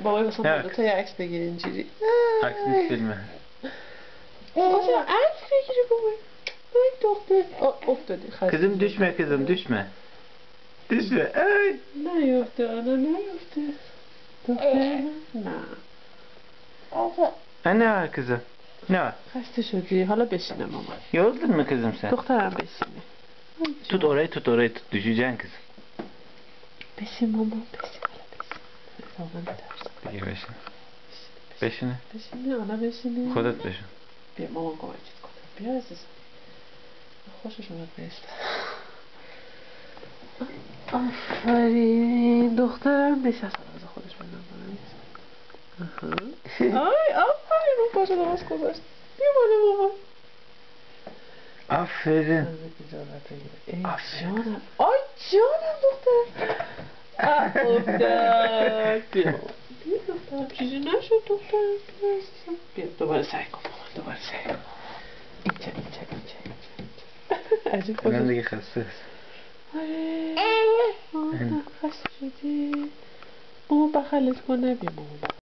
بابای واسه ما تا یه عکس بگیر اینجوری. عکس نیست فیلمه. واسه عکس بگیری بابای. ای دختر افتادی خسته. Kızım düşme kızım düşme. Düşme. Ay. نیفته آنا نیفته. دختر نه. Ne var kızım? Ne var? خسته شدی حالا بشینه مامان. Yoruldun mu kızım sen? دخترم بشینه. Tut orayı tut orayı tut. Düşeceksin kızım. بشین مامان بشین حالا بشین. واقعا ترس. Peki beşini. Beşini. بشینه آنا بشینه. خودت بشین. بیا مامان کمکت کنه. بیا عزیزم. خوشش اومد بهست. آفرین دخترم نشست از خودش بنام. آی آفرین اون پاشو درست گذاشت. بیا بالا مامان. Aferin. ای جانم آی جانم دختر. افتاد. بیا دخترم چیزی نشد دخترم. بیا دوباره سعی کن مامان دوباره سعی کن. اینجا عجیب خوشش. Ben de خسته است. آره خسته شدی. مامان بخلت کنه بیا مامان